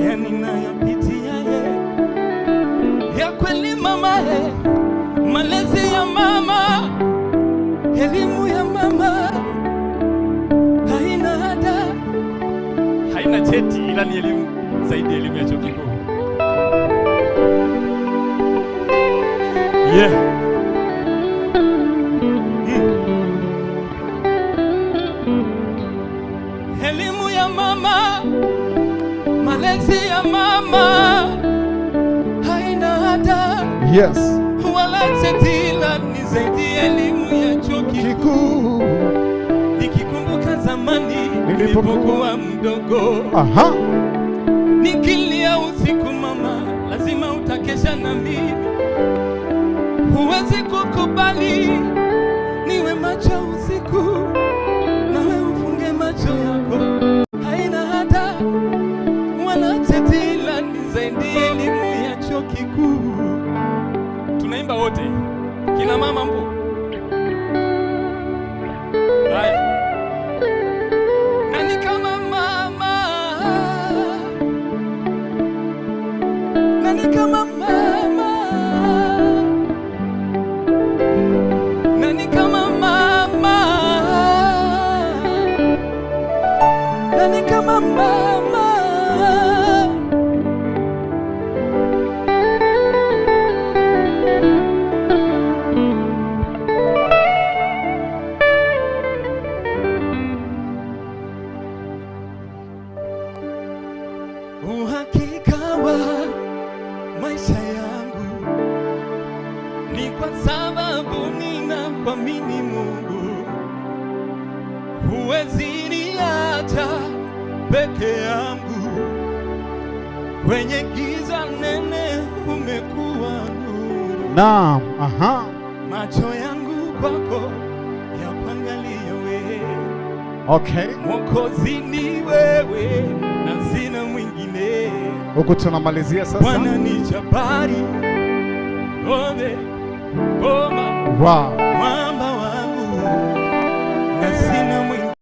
haya ninayopitia ya kweli mama, malezi ya mama, elimu ya mama haina ada, haina cheti, ila ni elimu zaidi, elimu ya chuo kikuu. Elimu ya mama, malezi ya mama haina ada, wala cheti, ila ni zaidi, elimu ya chuo kikuu. Nikikumbuka zamani nilipokuwa mdogo, nikilia usiku mama, lazima utakesha na mimi. Huwezi kukubali niwe macho usiku, nawe ufunge macho yako. Haina hata wala cheti, ila ni zaidi, elimu ya chuo kikuu. Tunaimba wote, kina mama mpo? Haya. Nani kama mama? Nani kama mama? Nani kama mama? Nani kama mama? Uhakika wa maisha yangu ni kwa sababu ninakuamini Mungu. Huwezi niacha peke yangu, kwenye giza nene umekuwa nuru. Naam, macho yangu kwako yakuangalia wewe. Mwokozi ni wewe na sina mwingine. Huku tunamalizia sasa. Bwana ni jabari, ome, boma. Wow.